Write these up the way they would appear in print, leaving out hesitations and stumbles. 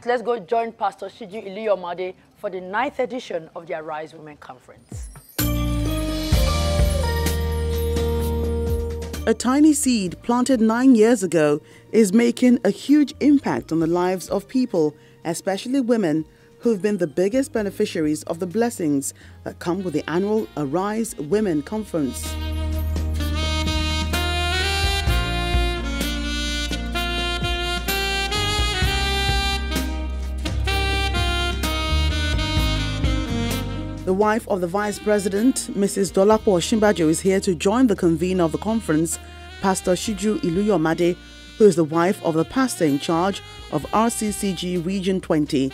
let's go join Pastor Shiju Iliyomade for the 9th edition of the Arise Women Conference. A tiny seed planted 9 years ago is making a huge impact on the lives of people, especially women, who've been the biggest beneficiaries of the blessings that come with the annual Arise Women Conference. The wife of the Vice President, Mrs. Dolapo Osinbajo, is here to join the convener of the conference, Pastor Shiju Iliyomade, who is the wife of the pastor in charge of RCCG Region 20,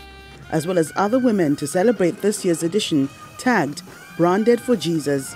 as well as other women to celebrate this year's edition, tagged Branded for Jesus.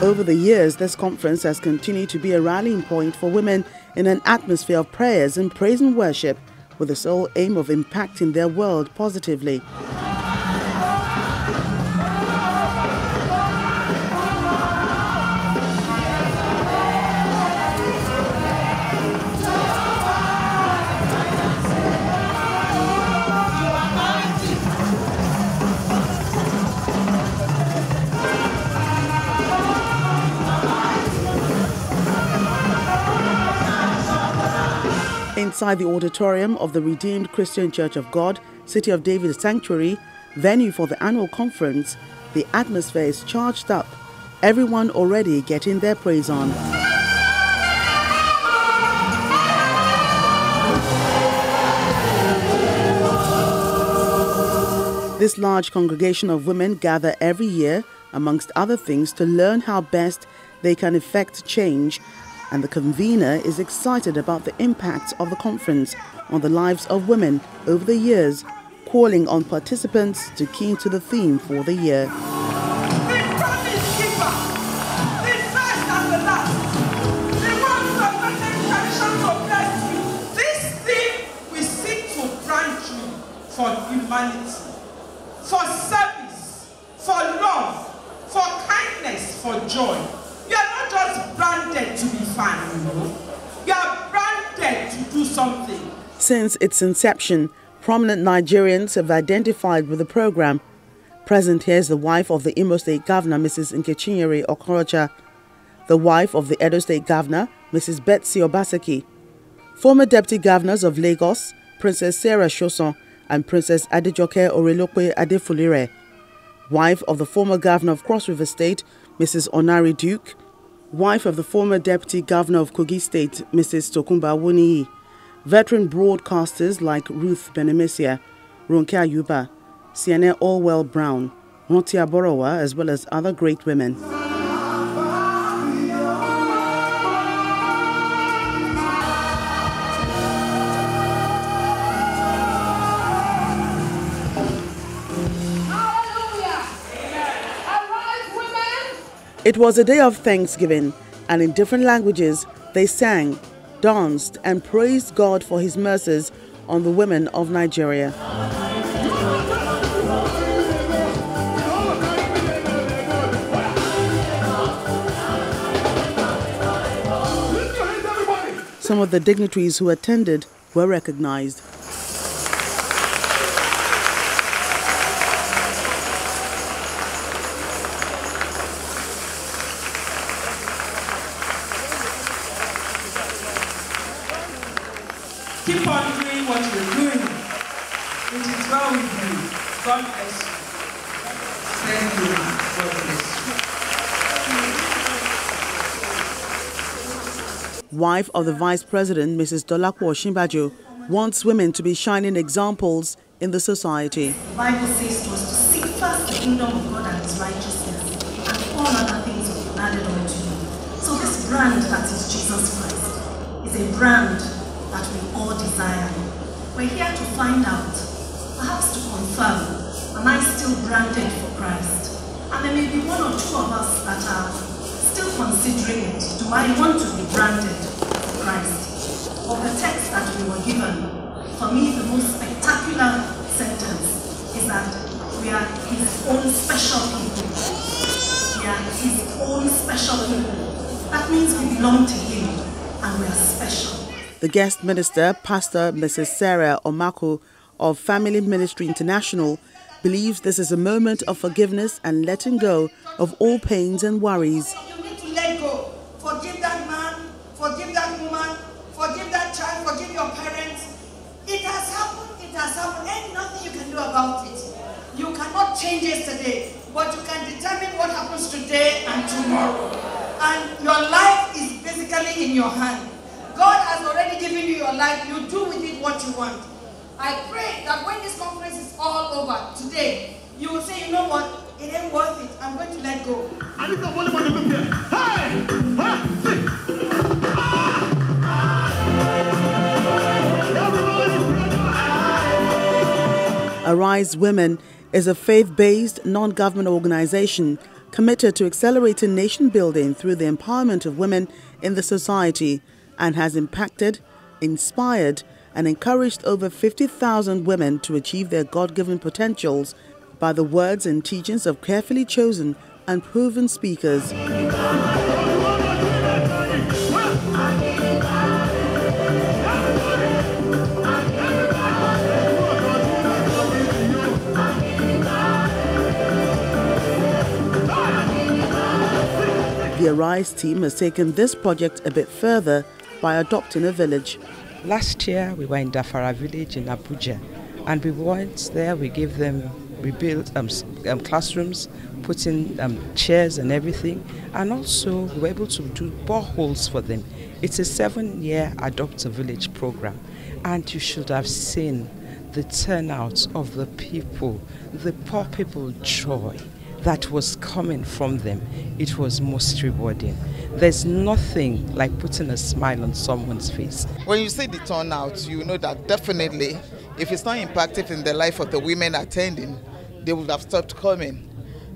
Over the years, this conference has continued to be a rallying point for women in an atmosphere of prayers and praise and worship, with the sole aim of impacting their world positively. Inside the auditorium of the Redeemed Christian Church of God, City of David Sanctuary, venue for the annual conference, the atmosphere is charged up. Everyone already getting their praise on. This large congregation of women gather every year, amongst other things, to learn how best they can effect change, and the convener is excited about the impact of the conference on the lives of women over the years, calling on participants to key into the theme for the year. This theme we seek to branch you for humanity, for service, for love, for kindness, for joy. You are not just branded to be fun, you know. You are branded to do something. Since its inception, prominent Nigerians have identified with the program. Present here is the wife of the Imo State Governor, Mrs. Nkechinyere Okorocha, the wife of the Edo State Governor, Mrs. Betsy Obaseki, former Deputy Governors of Lagos, Princess Sarah Shoson and Princess Adejoke Orelope Adefulire, wife of the former Governor of Cross River State, Mrs. Onari Duke, wife of the former Deputy Governor of Kogi State, Mrs. Tokumba Wuniyi, veteran broadcasters like Ruth Benemesia, Ronke Ayuba, Siene Allwell Brown, Montia Borowa, as well as other great women. It was a day of thanksgiving, and in different languages they sang, danced and praised God for his mercies on the women of Nigeria. Some of the dignitaries who attended were recognized. Keep on doing what you're doing. It is well with you. God bless you. Thank you. God bless you. Wife of the Vice President, Mrs. Dolapo Osinbajo, wants women to be shining examples in the society. The Bible says to us to seek first the kingdom of God and His righteousness, and all other things will be added unto you. So this brand that is Jesus Christ is a brand that we all desire. We're here to find out, perhaps to confirm, am I still branded for Christ? And there may be one or two of us that are still considering it. Do I want to be branded for Christ? Of the text that we were given, for me the most spectacular sentence is that we are His own special people. We are His own special people. That means we belong to Him and we are special. The guest minister, Pastor Mrs. Sarah Omako of Family Ministry International, believes this is a moment of forgiveness and letting go of all pains and worries. You need to let go. Forgive that man, forgive that woman, forgive that child, forgive your parents. It has happened, ain't nothing you can do about it. You cannot change yesterday, but you can determine what happens today and tomorrow. And your life is basically in your hand. God has already given you your life, you do with it what you want. I pray that when this conference is all over today, you will say, you know what, it ain't worth it, I'm going to let go. Arise Women is a faith-based, non-government organization committed to accelerating nation building through the empowerment of women in the society, and has impacted, inspired, and encouraged over 50,000 women to achieve their God-given potentials by the words and teachings of carefully chosen and proven speakers. The Arise team has taken this project a bit further by adopting a village. Last year we were in Dafara village in Abuja, and we went there, we built classrooms, put in chairs and everything, and also we were able to do boreholes for them. It's a 7-year Adopt a Village program, and you should have seen the turnout of the people, the poor people joy that was coming from them. It was most rewarding. There's nothing like putting a smile on someone's face. When you see the turnout, you know that definitely, if it's not impacted in the life of the women attending, they would have stopped coming.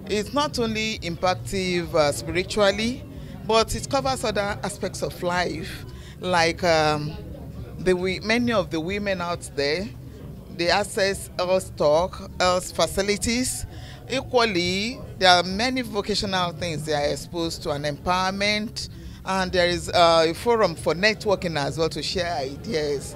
It's not only impactful spiritually, but it covers other aspects of life, like many of the women out there, they access health stock, health facilities. Equally, there are many vocational things they are exposed to, and empowerment, and there is a forum for networking as well to share ideas.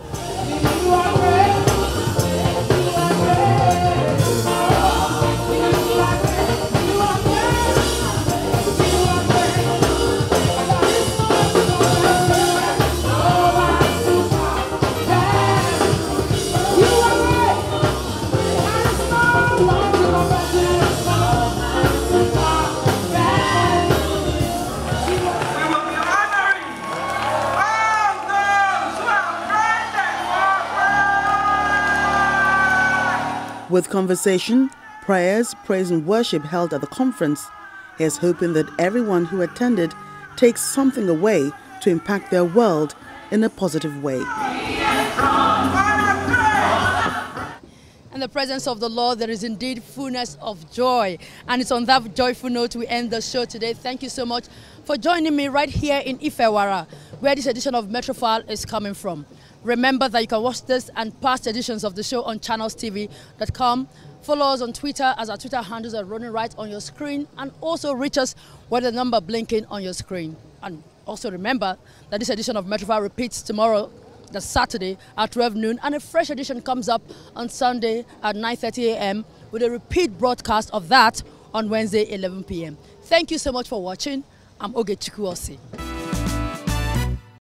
With conversation, prayers, praise and worship held at the conference, he is hoping that everyone who attended takes something away to impact their world in a positive way. In the presence of the Lord, there is indeed fullness of joy. And it's on that joyful note we end the show today. Thank you so much for joining me right here in Ifewara, where this edition of Metrofile is coming from. Remember that you can watch this and past editions of the show on channelstv.com. Follow us on Twitter, as our Twitter handles are running right on your screen, and also reach us with the number blinking on your screen. And also remember that this edition of Metrofile repeats tomorrow, that's Saturday at 12 noon, and a fresh edition comes up on Sunday at 9:30 a.m. with a repeat broadcast of that on Wednesday 11 p.m. Thank you so much for watching. I'm Oge Chukwuosi.